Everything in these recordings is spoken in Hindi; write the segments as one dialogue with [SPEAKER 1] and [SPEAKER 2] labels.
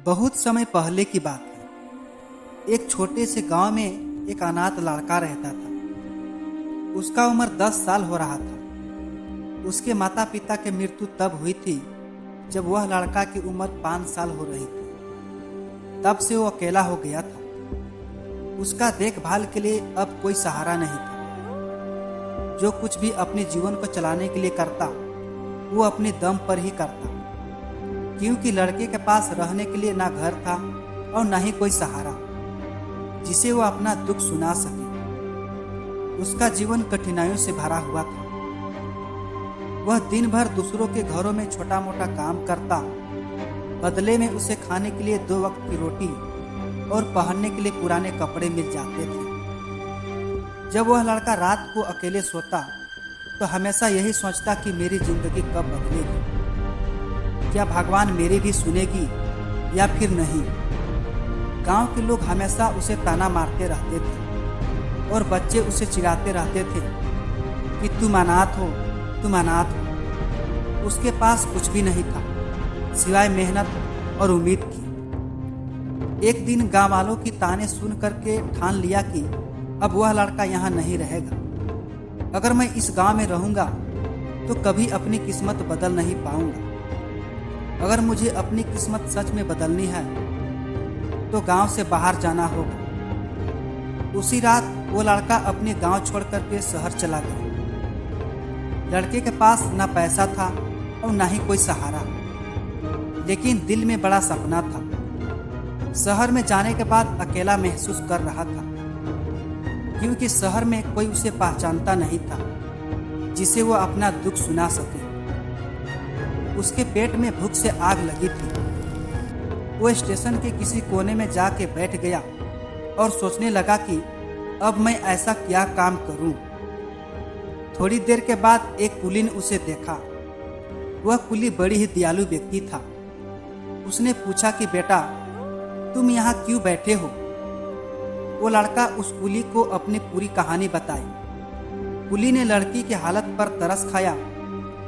[SPEAKER 1] बहुत समय पहले की बात है। एक छोटे से गांव में एक अनाथ लड़का रहता था। उसका उम्र 10 साल हो रहा था। उसके माता पिता की मृत्यु तब हुई थी जब वह लड़का की उम्र 5 साल हो रही थी। तब से वो अकेला हो गया था। उसका देखभाल के लिए अब कोई सहारा नहीं था। जो कुछ भी अपने जीवन को चलाने के लिए करता वो अपने दम पर ही करता, क्योंकि लड़के के पास रहने के लिए ना घर था और ना ही कोई सहारा जिसे वो अपना दुख सुना सके। उसका जीवन कठिनाइयों से भरा हुआ था। वह दिन भर दूसरों के घरों में छोटा मोटा काम करता। बदले में उसे खाने के लिए 2 वक्त की रोटी और पहनने के लिए पुराने कपड़े मिल जाते थे। जब वह लड़का रात को अकेले सोता तो हमेशा यही सोचता कि मेरी जिंदगी कब बदलेगी, क्या भगवान मेरी भी सुनेगी या फिर नहीं। गांव के लोग हमेशा उसे ताना मारते रहते थे और बच्चे उसे चिढ़ाते रहते थे कि तुम अनाथ हो, तुम अनाथ हो। उसके पास कुछ भी नहीं था सिवाय मेहनत और उम्मीद की। एक दिन गांव वालों की ताने सुन करके ठान लिया कि अब वह लड़का यहाँ नहीं रहेगा। अगर मैं इस गांव में रहूंगा तो कभी अपनी किस्मत बदल नहीं पाऊंगा। अगर मुझे अपनी किस्मत सच में बदलनी है तो गांव से बाहर जाना होगा। उसी रात वो लड़का अपने गांव छोड़ करके शहर चला गया। लड़के के पास ना पैसा था और ना ही कोई सहारा, लेकिन दिल में बड़ा सपना था। शहर में जाने के बाद अकेला महसूस कर रहा था, क्योंकि शहर में कोई उसे पहचानता नहीं था जिसे वो अपना दुख सुना सके। उसके पेट में भूख से आग लगी थी। वो स्टेशन के किसी कोने में जाके बैठ गया और सोचने लगा कि अब मैं ऐसा क्या काम करूं। थोड़ी देर के बाद एक कुली ने उसे देखा। वह कुली बड़ी ही दयालु व्यक्ति था। उसने पूछा कि बेटा, तुम यहाँ क्यों बैठे हो। वो लड़का उस कुली को अपनी पूरी कहानी बताई। कुली ने लड़की की हालत पर तरस खाया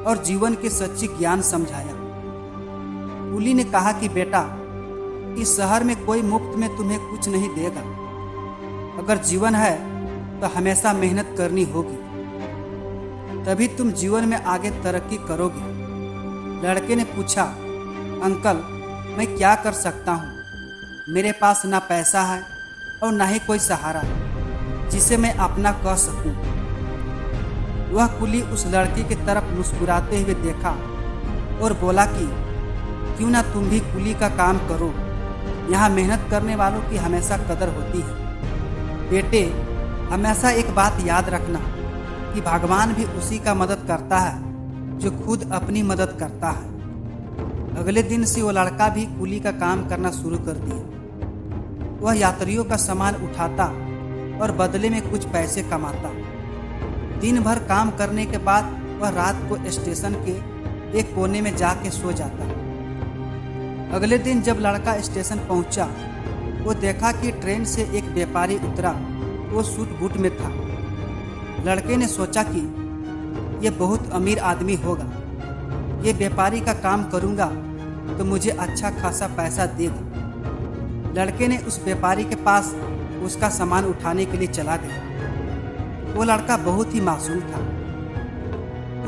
[SPEAKER 1] और जीवन के सच्ची ज्ञान समझाया। कुली ने कहा कि बेटा, इस शहर में कोई मुफ्त में तुम्हें कुछ नहीं देगा। अगर जीवन है तो हमेशा मेहनत करनी होगी, तभी तुम जीवन में आगे तरक्की करोगे। लड़के ने पूछा, अंकल मैं क्या कर सकता हूँ। मेरे पास ना पैसा है और ना ही कोई सहारा जिसे मैं अपना कह सकूं। वह कुली उस लड़की की तरफ मुस्कुराते हुए देखा और बोला कि क्यों ना तुम भी कुली का काम करो। यहाँ मेहनत करने वालों की हमेशा कदर होती है। बेटे, हमेशा एक बात याद रखना कि भगवान भी उसी का मदद करता है जो खुद अपनी मदद करता है। अगले दिन से वो लड़का भी कुली का काम करना शुरू कर दिया। वह यात्रियों का सामान उठाता और बदले में कुछ पैसे कमाता। दिन भर काम करने के बाद वह रात को स्टेशन के एक कोने में जाके सो जाता। अगले दिन जब लड़का स्टेशन पहुंचा, वो देखा कि ट्रेन से एक व्यापारी उतरा। वो सूट बूट में था। लड़के ने सोचा कि ये बहुत अमीर आदमी होगा। ये व्यापारी का काम करूंगा तो मुझे अच्छा खासा पैसा देगा। लड़के ने उस व्यापारी के पास उसका सामान उठाने के लिए चला गया। वो लड़का बहुत ही मासूम था।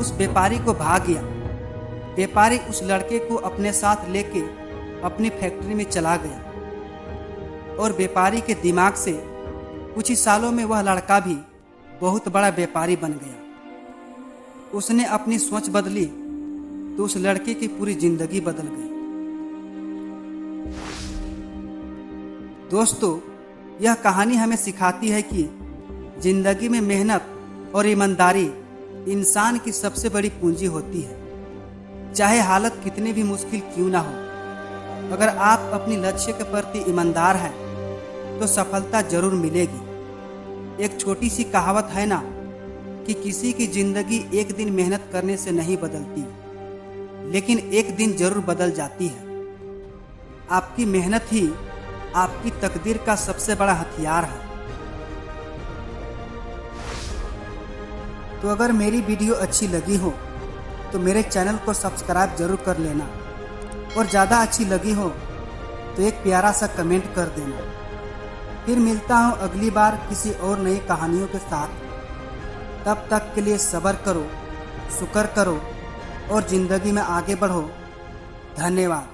[SPEAKER 1] उस व्यापारी को भाग गया। व्यापारी उस लड़के को अपने साथ लेके अपनी फैक्ट्री में चला गया और व्यापारी के दिमाग से कुछ ही सालों में वह लड़का भी बहुत बड़ा व्यापारी बन गया। उसने अपनी सोच बदली तो उस लड़के की पूरी जिंदगी बदल गई। दोस्तों, यह कहानी हमें सिखाती है कि जिंदगी में मेहनत और ईमानदारी इंसान की सबसे बड़ी पूंजी होती है। चाहे हालत कितनी भी मुश्किल क्यों ना हो, अगर आप अपनी लक्ष्य के प्रति ईमानदार हैं तो सफलता जरूर मिलेगी। एक छोटी सी कहावत है ना कि किसी की जिंदगी एक दिन मेहनत करने से नहीं बदलती, लेकिन एक दिन जरूर बदल जाती है। आपकी मेहनत ही आपकी तकदीर का सबसे बड़ा हथियार है। तो अगर मेरी वीडियो अच्छी लगी हो तो मेरे चैनल को सब्सक्राइब जरूर कर लेना, और ज़्यादा अच्छी लगी हो तो एक प्यारा सा कमेंट कर देना। फिर मिलता हूँ अगली बार किसी और नई कहानियों के साथ। तब तक के लिए सब्र करो, शुक्र करो और ज़िंदगी में आगे बढ़ो। धन्यवाद।